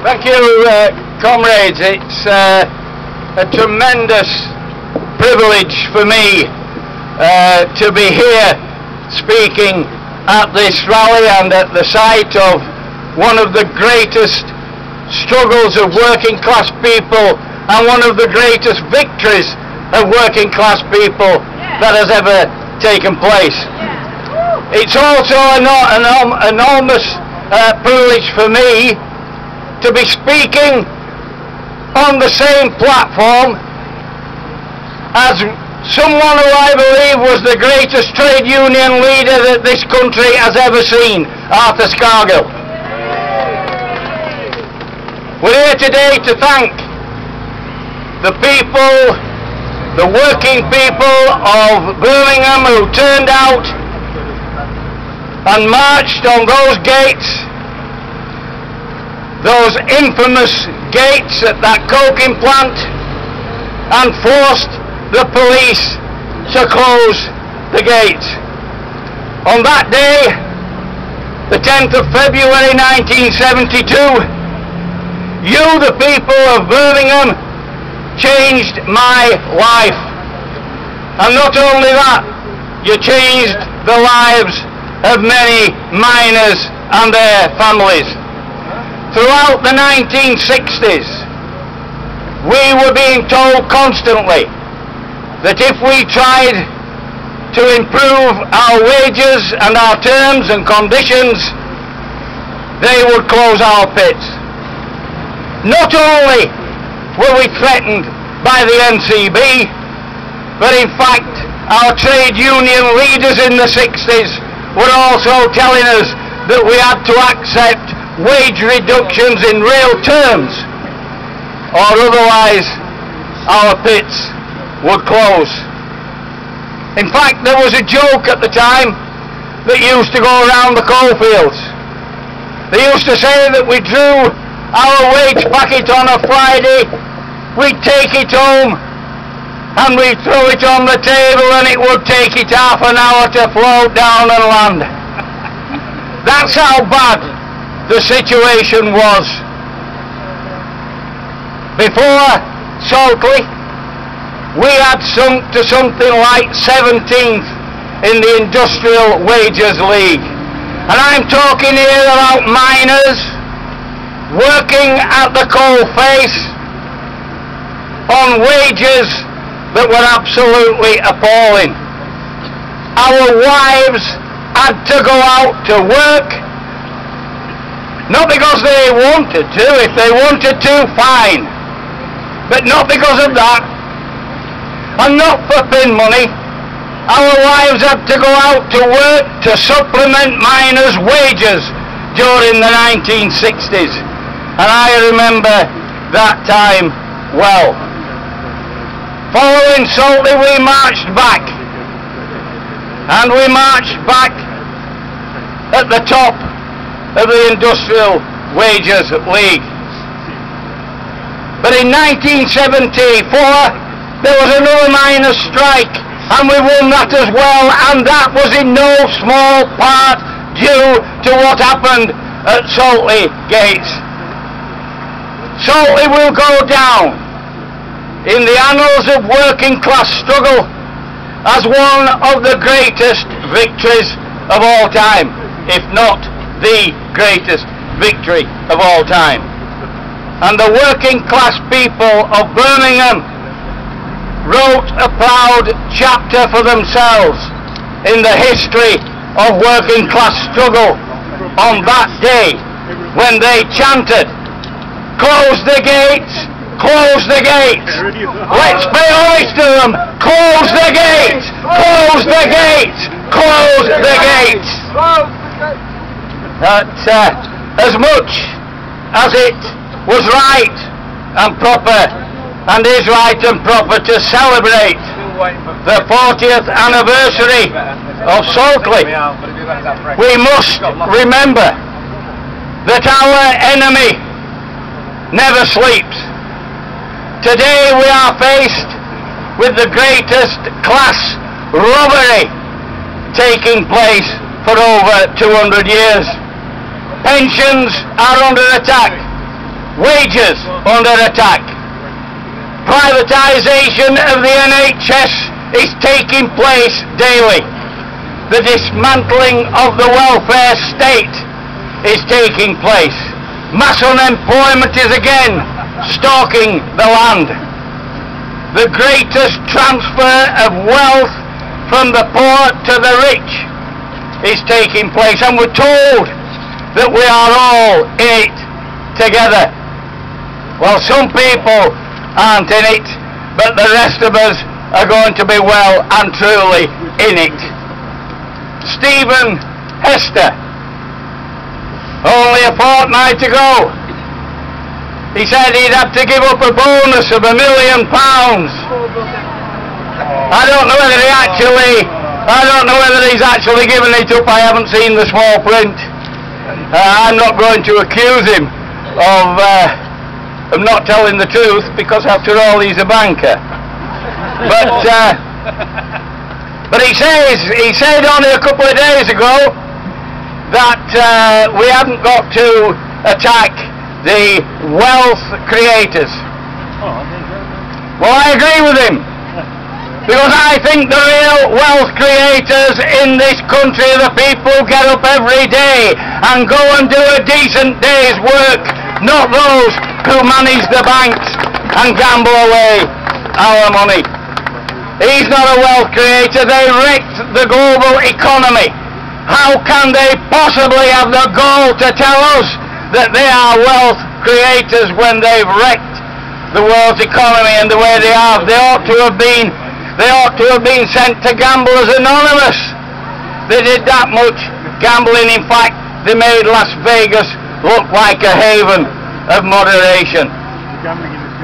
Thank you, comrades. It's a tremendous privilege for me to be here speaking at this rally and at the site of one of the greatest struggles of working class people and one of the greatest victories of working class people that has ever taken place. It's also an enormous privilege for me to be speaking on the same platform as someone who I believe was the greatest trade union leader that this country has ever seen, Arthur Scargill. We're here today to thank the people, the working people of Birmingham who turned out and marched on those gates, those infamous gates at that coking plant, and forced the police to close the gates. On that day, the 10th of February 1972, you, the people of Birmingham, changed my life. And not only that, you changed the lives of many miners and their families. Throughout the 1960s, we were being told constantly that if we tried to improve our wages and our terms and conditions, they would close our pits. Not only were we threatened by the NCB, but in fact our trade union leaders in the 60s were also telling us that we had to accept wage reductions in real terms, or otherwise our pits would close. In fact, there was a joke at the time that used to go around the coalfields. They used to say that we drew our wage packet on a Friday, we'd take it home and we'd throw it on the table and it would take it half an hour to float down and land. That's how bad the situation was. Before Saltley, we had sunk to something like 17th in the Industrial Wages League. And I'm talking here about miners working at the coalface on wages that were absolutely appalling. Our wives had to go out to work, not because they wanted to. If they wanted to, fine, but not because of that, and not for pin money. Our wives had to go out to work to supplement miners' wages during the 1960s, and I remember that time well. Following Saltley, we marched back, and we marched back at the top of the Industrial Wages League. But in 1974, there was another miners' strike, and we won that as well, and that was in no small part due to what happened at Saltley Gate. Saltley will go down in the annals of working class struggle as one of the greatest victories of all time, if not the greatest victory of all time. And the working class people of Birmingham wrote a proud chapter for themselves in the history of working class struggle on that day when they chanted, "Close the gates, close the gates. Let's be honest to them, close the gates, close the gates, close the gates." That as much as it was right and proper, and is right and proper to celebrate the 40th anniversary of Saltley, we must remember that our enemy never sleeps. Today we are faced with the greatest class robbery taking place for over 200 years. Pensions are under attack. wages under attack. Privatisation of the NHS is taking place daily. The dismantling of the welfare state is taking place. Mass unemployment is again stalking the land. The greatest transfer of wealth from the poor to the rich is taking place, and we're told that we are all in it together. Well, some people aren't in it, but the rest of us are going to be well and truly in it. Stephen Hester, only a fortnight ago, he said he'd have to give up a bonus of £1 million. I don't know whether he's actually given it up. I haven't seen the small print. I'm not going to accuse him of not telling the truth, because after all he's a banker. But he said only a couple of days ago that we haven't got to attack the wealth creators. Well, I agree with him, because I think the real wealth creators in this country are the people who get up every day and go and do a decent day's work, not those who manage the banks and gamble away our money. He's not a wealth creator. They wrecked the global economy. How can they possibly have the gall to tell us that they are wealth creators when they've wrecked the world's economy and the way they have? They ought to have been sent to Gamblers Anonymous. They did that much gambling. In fact, they made Las Vegas look like a haven of moderation.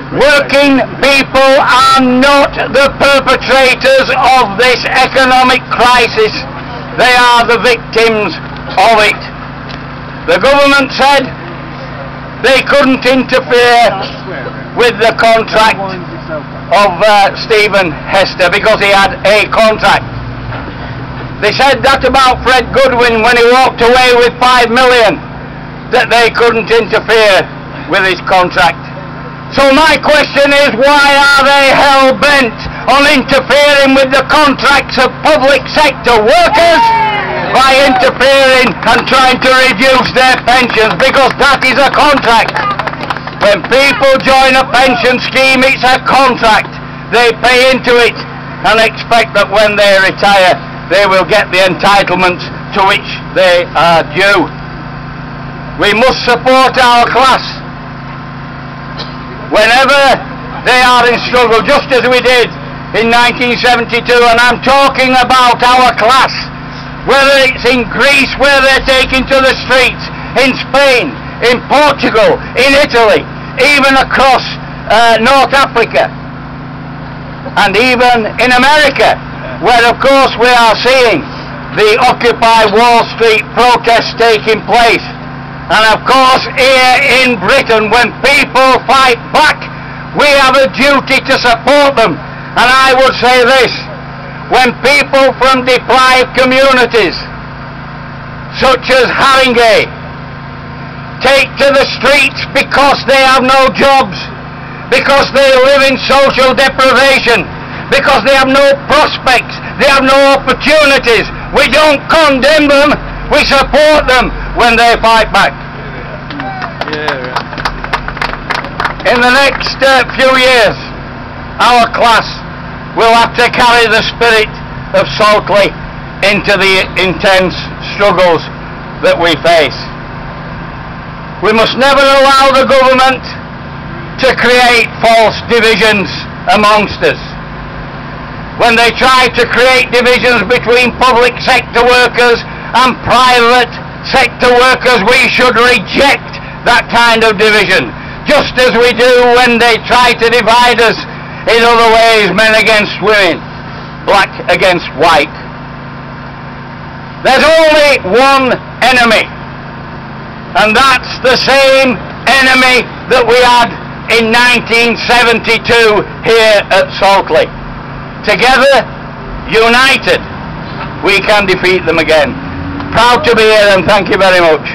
Working people are not the perpetrators of this economic crisis. They are the victims of it. The government said they couldn't interfere with the contract of Stephen Hester because he had a contract. They said that about Fred Goodwin when he walked away with $5 million, that they couldn't interfere with his contract. So my question is, why are they hell-bent on interfering with the contracts of public sector workers by interfering and trying to reduce their pensions? Because that is a contract. When people join a pension scheme, it's a contract. They pay into it and expect that when they retire, they will get the entitlements to which they are due. We must support our class whenever they are in struggle, just as we did in 1972, and I'm talking about our class, whether it's in Greece where they're taking to the streets, in Spain, in Portugal, in Italy, even across North Africa, and even in America, where of course we are seeing the Occupy Wall Street protests taking place. And of course here in Britain, when people fight back, we have a duty to support them. And I would say this: when people from deprived communities such as Haringey take to the streets because they have no jobs, because they live in social deprivation, because they have no prospects, they have no opportunities, we don't condemn them, we support them when they fight back. In the next few years, our class will have to carry the spirit of Saltley into the intense struggles that we face. We must never allow the government to create false divisions amongst us. When they try to create divisions between public sector workers and private sector workers, we should reject that kind of division, just as we do when they try to divide us in other ways, men against women, black against white. There's only one enemy, and that's the same enemy that we had in 1972 here at Saltley. Together, united, we can defeat them again. Proud to be here, and thank you very much.